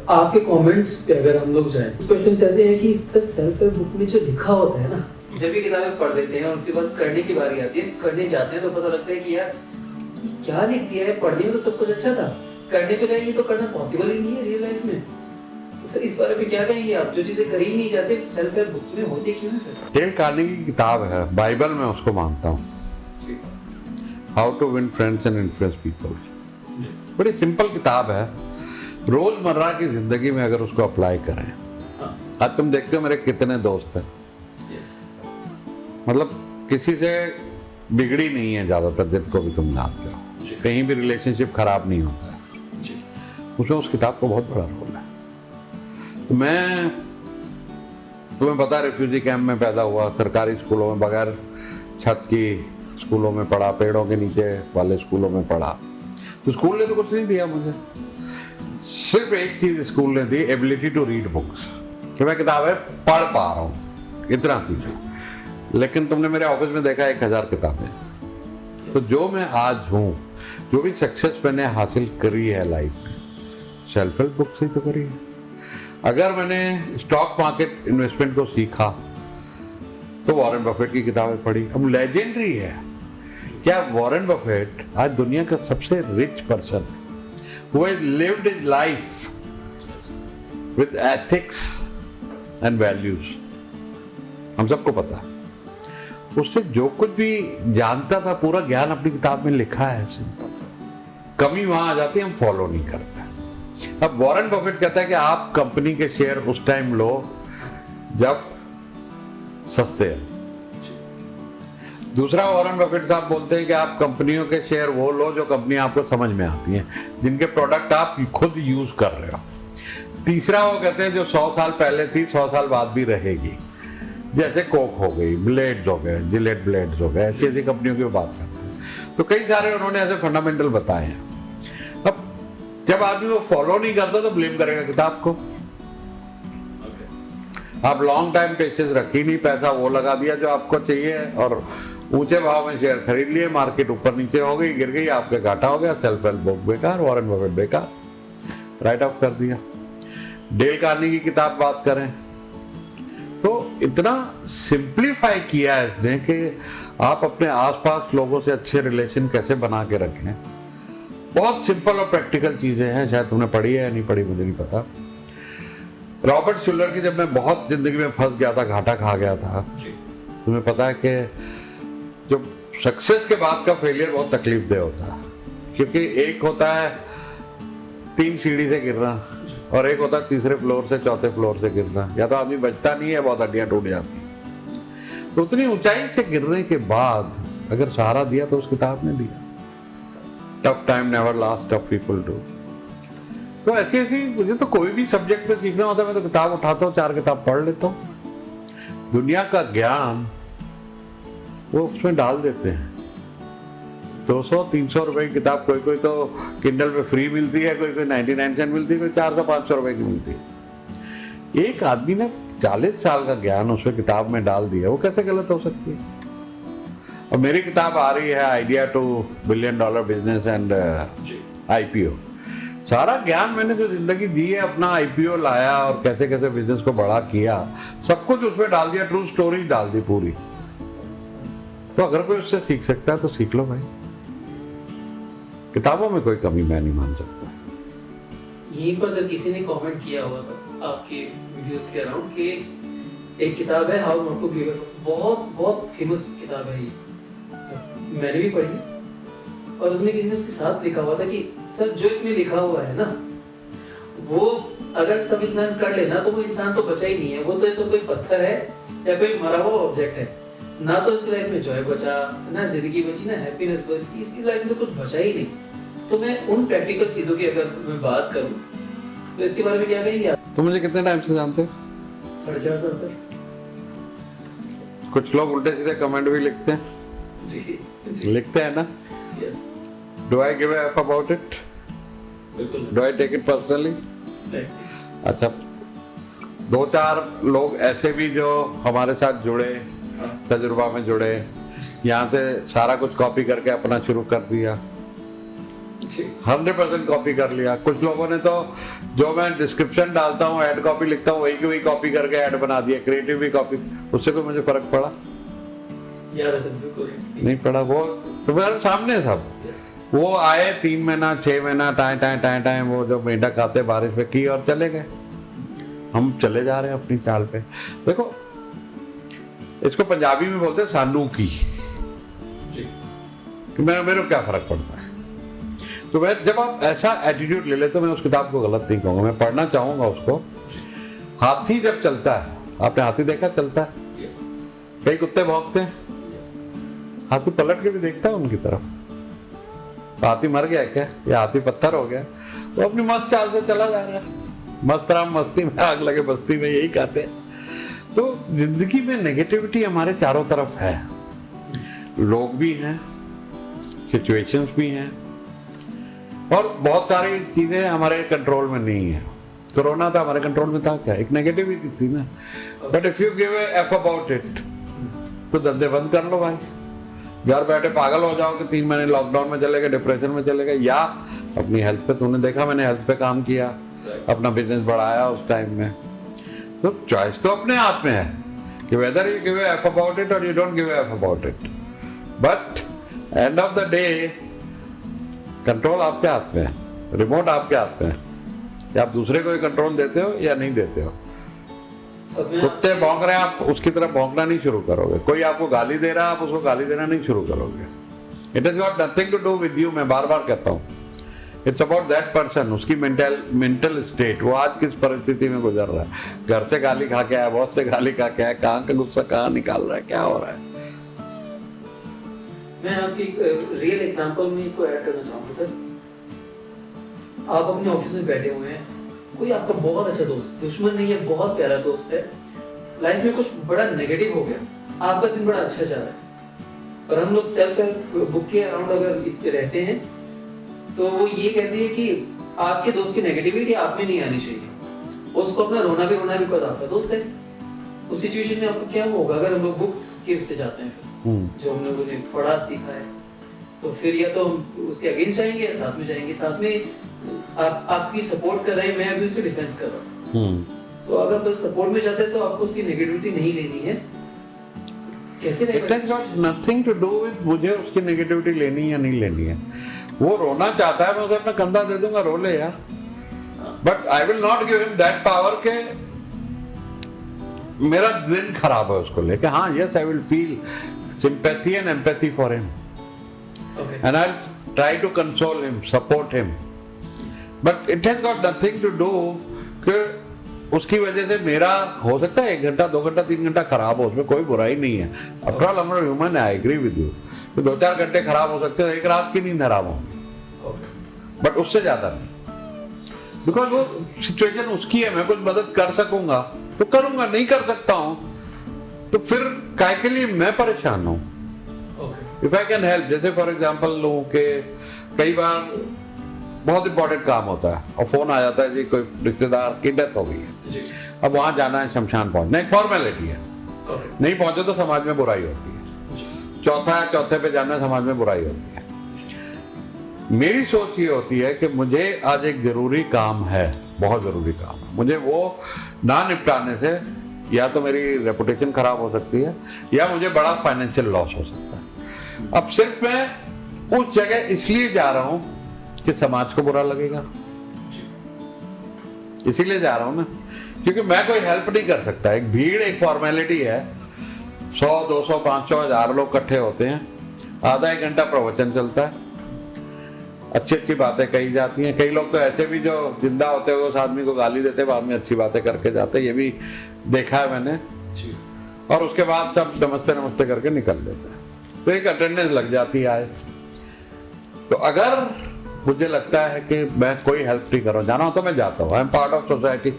आपके कमेंट्स पे अगर हम लोग जाएं, क्वेश्चंस ऐसे हैं कि सर सेल्फ हेल्प बुक में जो लिखा होता है ना, जब ये किताबें पढ़ लेते हैं और उसके बाद करने की बारी आती है, करने जाते हैं तो पता लगता है कि यार ये क्या लिख दिया है, पढ़ने में तो सब कुछ अच्छा था, करने पे जाइए तो करना पॉसिबल ही नहीं है रियल लाइफ में। तो सर इस बारे में क्या कहेंगे आप, जो चीजें कर ही नहीं जाते सेल्फ हेल्प बुक्स में होती क्यों है फिर? डेल कार्नेगी की किताब है, बाइबल में उसको मानता हूँ, how to win friends and influence people. बड़ी सिंपल किताब है, रोजमर्रा की जिंदगी में अगर उसको अप्लाई करें। आज तुम देखते हो मेरे कितने दोस्त हैं, मतलब किसी से बिगड़ी नहीं है ज्यादातर, जिनको भी तुम जानते हो, कहीं भी रिलेशनशिप खराब नहीं होता है, उसमें उस किताब का बहुत बड़ा रोल है। तो मैं, तुम्हें पता है, रिफ्यूजी कैंप में पैदा हुआ, सरकारी स्कूलों में बगैर छत की स्कूलों में पढ़ा, पेड़ों के नीचे वाले स्कूलों में पढ़ा। तो स्कूल ने तो कुछ नहीं दिया मुझे, सिर्फ एक चीज स्कूल ने दी, एबिलिटी टू रीड बुक्स, कि मैं किताबें पढ़ पा रहा हूँ, इतना सीखा। लेकिन तुमने मेरे ऑफिस में देखा 1000 किताबें। तो जो मैं आज हूँ, जो भी सक्सेस मैंने हासिल करी है लाइफ में, सेल्फ हेल्प बुक से ही तो करी है। अगर मैंने स्टॉक मार्केट इन्वेस्टमेंट को सीखा तो वॉरेन बफेट की किताबें पढ़ी। अब लेजेंडरी है क्या, वॉरेन बफेट आज दुनिया का सबसे rich person, who has lived his life with ethics and values, हम सबको पता है। उससे जो कुछ भी जानता था, पूरा ज्ञान अपनी किताब में लिखा है। सिंपल कमी वहां आ जाती है, हम फॉलो नहीं करते। अब वॉरेन बफेट कहता है कि आप कंपनी के शेयर उस टाइम लो जब सस्ते हैं। दूसरा, वॉरेन बफेट साहब बोलते हैं कि आप कंपनियों के शेयर वो लो जो कंपनी आपको समझ में आती हैं, जिनके प्रोडक्ट आप खुद यूज कर रहे हो। तीसरा, वो कहते हैं जो 100 साल पहले थी 100 साल बाद भी रहेगी, जैसे कोक हो गई, ब्लेड्स हो गए, जिलेट ब्लेड्स हो गए, ऐसी ऐसी कंपनियों की बात करते हैं। तो कई सारे उन्होंने ऐसे फंडामेंटल बताए हैं। अब जब आदमी वो फॉलो नहीं करता तो ब्लेम करेगा किताब को। आप लॉन्ग टाइम पेशेंस रखी नहीं, पैसा वो लगा दिया जो आपको चाहिए और ऊंचे भाव में शेयर खरीद लिए, मार्केट ऊपर नीचे हो गई, गिर गई, आपके घाटा हो गया, सेल्फ हेल्प बुक बेकार, वॉरेन बफेट बेकार, राइट ऑफ कर दिया। डेल कार्नेगी की किताब बात करें तो इतना सिंप्लीफाई किया है इसने कि आप अपने आसपास लोगों से अच्छे रिलेशन कैसे बना के रखें। बहुत सिंपल और प्रैक्टिकल चीजें हैं, शायद तुमने पढ़ी है या नहीं पढ़ी मुझे नहीं पता। रॉबर्ट शुलर की जब मैं बहुत जिंदगी में फंस गया था, घाटा खा गया था, तुम्हें पता है कि जो सक्सेस के बाद का फेलियर बहुत तकलीफदेह होता है, क्योंकि एक होता है 3 सीढ़ी से गिरना और एक होता है तीसरे फ्लोर से चौथे फ्लोर से गिरना, या तो आदमी बचता नहीं है, बहुत हड्डियां टूट जाती। तो उतनी ऊंचाई से गिरने के बाद अगर सहारा दिया तो उस किताब ने दिया, tough time never last, tough people do. तो ऐसी ऐसी, मुझे तो कोई भी सब्जेक्ट पे सीखना होता है, मैं तो किताब उठाता हूँ, 4 किताब पढ़ लेता हूँ। दुनिया का ज्ञान वो उसमें डाल देते हैं। 200-300 रुपए की किताब कोई तो किंडल पे फ्री मिलती है, कोई 99 सेंट मिलती है, कोई 400-500 रुपए की मिलती है। एक आदमी ने 40 साल का ज्ञान उसमें किताब में डाल दिया, वो कैसे गलत हो सकती है? और मेरी किताब आ रही है, idea to $1 billion business and IPO। सारा ज्ञान मैंने जो जिंदगी दी है, अपना IPO लाया और कैसे कैसे बिजनेस को बड़ा किया, सब कुछ उसमें डाल दिया, ट्रू स्टोरी डाल दी पूरी। तो अगर कोई उससे सीख सकता है तो सीख लो भाई, किताबों में कोई कमी मैं नहीं मान सकता। यहीं पर सर किसी ने कमेंट किया हुआ था आपके वीडियोस के अराउंड कि एक किताब है how not to give up, बहुत बहुत फेमस किताब है ये, मैंने भी पढ़ी। और उसमें किसी ने उसके साथ लिखा हुआ था कि सर जो इसमें लिखा हुआ है ना, वो अगर सब इंसान कर लेना तो वो इंसान तो बचा ही नहीं है, वो तो कोई पत्थर है या कोई मरा हुआ ऑब्जेक्ट है। ना तो उसकी लाइफ में जॉय बचा, ना जिंदगी बची, ना हैप्पीनेस बची, इसकी लाइफ में तो कुछ बचा ही नहीं। तो मैं उन प्रैक्टिकल चीजों की अगर मैं बात करूं तो इसके बारे में क्या कहेंगे आप? तो मुझे कितने टाइम से जानते हो? 4.5 साल सर। कुछ लोग उल्टे सीधे कमेंट भी लिखते हैं। जी लिखते हैं ना? Yes. Do I give a f about it? बिल्कुल। Do I take it personally? अच्छा, 2-4 लोग ऐसे भी जो हमारे साथ जुड़े, तजुर्बा में जुड़े, यहाँ से सारा कुछ कॉपी करके अपना शुरू कर दिया, 100% कॉपी कर लिया। कुछ लोगों ने तो जो मैं डिस्क्रिप्शन डालता हूँ, ऐड कॉपी लिखता हूँ, वही की वही कॉपी करके ऐड बना दिया, क्रिएटिव भी कॉपी। उससे कोई मुझे फर्क पड़ा? यार ऐसा बिल्कुल नहीं पड़ा। वो तो मेरे सामने सब। वो आए 3 महीना 6 महीना टाए वो जो मेंढक आते बारिश में की और चले गए। हम चले जा रहे हैं अपनी चाल पे। देखो इसको पंजाबी में बोलते हैं सानू की, कि मेरे को क्या फर्क पड़ता है। तो मैं जब आप ऐसा एटीट्यूड ले लेते, तो मैं उस किताब को गलत नहीं कहूँगा, मैं पढ़ना चाहूँगा उसको। हाथी जब चलता है, आपने हाथी देखा चलता है? कई कुत्ते भौंकते हैं, हाथी पलट के भी देखता है उनकी तरफ। तो हाथी मर गया क्या, या हाथी पत्थर हो गया? वो अपनी मस्त चाल से चला जा रहा है। मस्त राम मस्ती में आग लगे बस्ती में, यही कहते हैं। तो जिंदगी में नेगेटिविटी हमारे चारों तरफ है। लोग भी हैं, सिचुएशंस भी हैं, और बहुत सारी चीजें हमारे कंट्रोल में नहीं है। कोरोना था हमारे कंट्रोल में था क्या? एक नेगेटिविटी थी ना। But if you give A F about it, तो धंधे बंद कर लो भाई। घर बैठे पागल हो जाओ कि 3 महीने लॉकडाउन में चले गए, डिप्रेशन में चले गए, या अपनी हेल्थ पे, तूने देखा मैंने हेल्थ पे काम किया, अपना बिजनेस बढ़ाया उस टाइम में। तो चॉइस तो अपने हाथ में है कि whether you give f about it और you don't give f about it. But end of the day control आपके हाथ में है, रिमोट आपके हाथ में है, कि आप दूसरे को कंट्रोल देते हो या नहीं देते हो। कुत्ते भौंक रहे हैं, आप उसकी तरफ भौंकना नहीं शुरू करोगे। कोई आपको गाली दे रहा है, आप उसको गाली देना नहीं शुरू करोगे। It has got nothing to do with you. मैं बार बार कहता हूँ, इट्स अबाउट दैट पर्सन, उसकी मेंटल स्टेट, वो आज किस परिस्थिति में गुजर रहा है। घर से गाली खा के आया, बहुत से गाली खा के आया, कहाँ का गुस्सा कहाँ निकाल रहा है, क्या हो रहा है। मैं आपकी रियल एग्जांपल में इसको ऐड करना चाहूंगा सर। आप अपने ऑफिस में बैठे हुए हैं, कोई आपका बहुत अच्छा दोस्त, दुश्मन नहीं है, बहुत प्यारा दोस्त है, लाइफ में कुछ बड़ा नेगेटिव हो गया, आपका दिन बड़ा अच्छा जा रहा है, और हम लोग सेल्फ हेल्प बुक के अराउंड अगर इस पे रहते हैं, तो वो ये कहती है कि आपके दोस्त की नेगेटिविटी आप में नहीं आनी चाहिए। उसको अपना रोना भी खुद आपका दोस्त है। उस सिचुएशन में आपको क्या होगा अगर हम लोग बुक्स के उससे जाते हैं, फिर जो हम लोगों ने पढ़ा सीखा है, तो फिर या तो हम उसके अगेंस्ट जाएंगे या साथ में जाएंगे। साथ में आप आपकी सपोर्ट कर रहे हैं, मैं अभी उसकी डिफेंस कर रहा हूँ। तो अगर बस सपोर्ट में जाते हैं तो आपको उसकी नेगेटिविटी नहीं लेनी है। कैसे it has got nothing to do with मुझे उसकी नेगेटिविटी लेनी या नहीं लेनी है। वो रोना चाहता है, मैं उसे अपना कंधा दे दूंगा, रो ले यार। But I will not give him that power के मेरा दिन खराब है उसको लेके। हाँ, yes I will feel sympathy and empathy for him, and I'll try to console him, support him, but it has got nothing to do कि उसकी वजह से मेरा हो सकता है 1 घंटा 2 घंटा 3 घंटा खराब हो, उसमें कोई बुराई नहीं है। आफ्टर ऑल हम लोग ह्यूमन है, आई एग्री विद यू। तो 2-4 घंटे खराब हो सकते हैं, 1 रात की नींद खराब होगी, बट उससे ज्यादा नहीं। बिकॉज वो सिचुएशन उसकी है, मैं कुछ मदद कर सकूंगा तो करूंगा, नहीं कर सकता हूं तो फिर काय के लिए मैं परेशान हूं। इफ आई कैन हेल्प, जैसे फॉर एग्जाम्पल लोगों के कई बार बहुत इंपॉर्टेंट काम होता है और फोन आ जाता है जी कोई रिश्तेदार की डेथ हो गई है, अब वहां जाना है, शमशान पहुंचना, एक फॉर्मेलिटी है, नहीं पहुंचे तो समाज में बुराई होती है। चौथे पे जाना, समाज में बुराई होती है। मेरी सोच ये होती है कि मुझे आज एक जरूरी काम है, बहुत जरूरी काम है, मुझे वो ना निपटाने से या तो मेरी रेपुटेशन खराब हो सकती है या मुझे बड़ा फाइनेंशियल लॉस हो सकता है। अब सिर्फ मैं उस जगह इसलिए जा रहा हूं कि समाज को बुरा लगेगा, इसीलिए जा रहा हूं ना, क्योंकि मैं कोई हेल्प नहीं कर सकता। एक भीड़, एक फॉर्मेलिटी है, 100, 200, 500, 1000 लोग इकट्ठे होते हैं, आधा 1 घंटा प्रवचन चलता है, अच्छी अच्छी बातें कही जाती हैं। कई लोग तो ऐसे भी जो जिंदा होते हैं उस आदमी को गाली देते, बाद में अच्छी बातें करके जाते हैं, ये भी देखा है मैंने। और उसके बाद सब नमस्ते नमस्ते करके निकल लेते हैं, तो एक अटेंडेंस लग जाती है। तो अगर मुझे लगता है कि मैं कोई हेल्प नहीं कर रहा हूँ, जाना होता मैं जाता हूँ, I am part of society,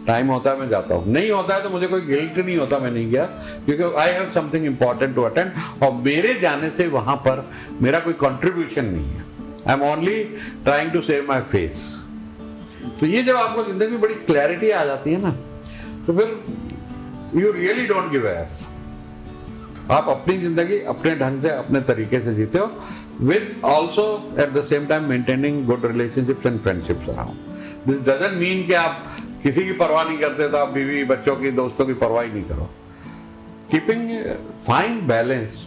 time होता है मैं जाता हूँ, नहीं होता है तो मुझे कोई गिल्ट नहीं होता मैं नहीं गया, क्योंकि I have something important to attend, और मेरे जाने से वहां पर मेरा कोई कंट्रीब्यूशन नहीं है, I am only trying to save my face. तो ये जब आपको जिंदगी में बड़ी क्लैरिटी आ जाती है ना, तो फिर you really don't give a F. आप अपनी जिंदगी अपने ढंग से, अपने तरीके से जीते हो, with also at the same time maintaining good relationships and friendships around. This doesn't mean कि आप किसी की परवाह नहीं करते तो आप बीवी बच्चों की दोस्तों की परवाह ही नहीं करो. Keeping a fine balance,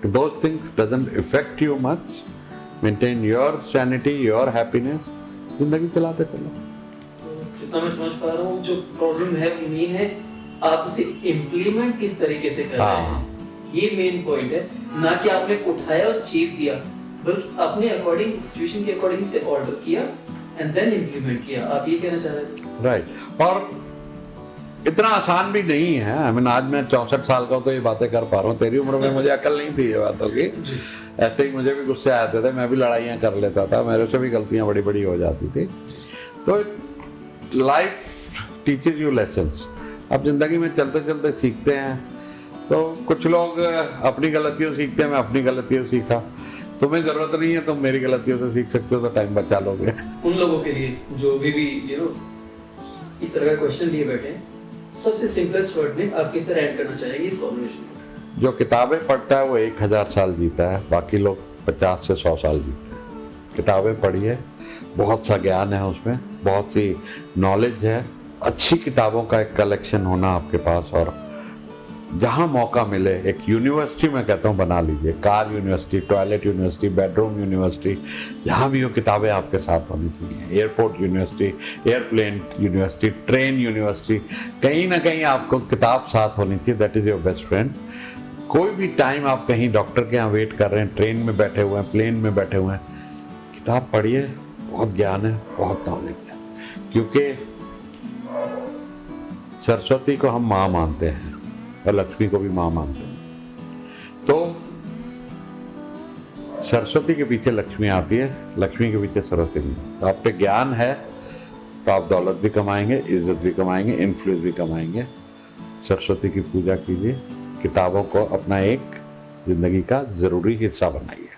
those things doesn't affect you much. Maintain your sanity, your happiness. जिंदगी चलाते चलो. तो जितना मैं समझ पा रहा हूँ जो प्रॉब्लम है वो मेन है आप उसे इम्प्लीमेंट किस तरीके से कर रहे हैं, ये मेन पॉइंट है. ना कि आपने उठाया और चीप दिया, बल्कि अपने अकॉर्डिंग सिचुएशन के अकॉर्डिंग से ऑर्डर किया एंड देन इम्प्लीमेंट किया. आप ये कहना चाह रहे हैं? राइट. और इतना आसान भी नहीं है. आई मीन आज मैं 64 साल का हूँ तो ये बातें कर पा रहा हूँ. तेरी उम्र में मुझे अकल नहीं थी ये बातों की. ऐसे ही मुझे भी गुस्से आते थे, मैं भी लड़ाइयाँ कर लेता था, मेरे से भी गलतियाँ बड़ी बड़ी हो जाती थी. तो लाइफ टीचेज यू लेसन्स. आप जिंदगी में चलते चलते सीखते हैं. तो कुछ लोग अपनी गलतियों सीखते हैं, मैं अपनी गलतियों सीखा. तुम्हें जरूरत नहीं है, तुम मेरी गलतियों से सीख सकते हो तो टाइम बचा लोगे. उन लोगों के लिए जो भी इस तरह का क्वेश्चन लिए बैठे हैं, सबसे सिंपलेस्ट वर्ड में आप किस तरह ऐड करना चाहेंगे इस कॉम्बिनेशन को? जो किताबें पढ़ता है वो 1000 साल जीता है, बाकी लोग 50 से 100 साल जीते हैं. किताबें पढ़िए, बहुत सा ज्ञान है उसमें, बहुत सी नॉलेज है. अच्छी किताबों का एक कलेक्शन होना आपके पास, और जहाँ मौका मिले एक यूनिवर्सिटी मैं कहता हूँ बना लीजिए. Car university, toilet university, bedroom university, जहाँ भी हो किताबें आपके साथ होनी चाहिए. Airport university, airplane university, train university, कहीं ना कहीं आपको किताब साथ होनी चाहिए. That is your best friend. कोई भी टाइम आप कहीं डॉक्टर के यहाँ वेट कर रहे हैं, ट्रेन में बैठे हुए हैं, प्लेन में बैठे हुए हैं, किताब पढ़िए. बहुत ज्ञान है, बहुत नॉलेज है. क्योंकि सरस्वती को हम माँ मानते हैं और लक्ष्मी को भी माँ मानते हैं. तो सरस्वती के पीछे लक्ष्मी आती है, लक्ष्मी के पीछे सरस्वती नहीं. तो आप पे ज्ञान है तो आप दौलत भी कमाएंगे, इज्जत भी कमाएंगे, इन्फ्लुएंस भी कमाएंगे. सरस्वती की पूजा कीजिए. किताबों को अपना एक जिंदगी का ज़रूरी हिस्सा बनाइए.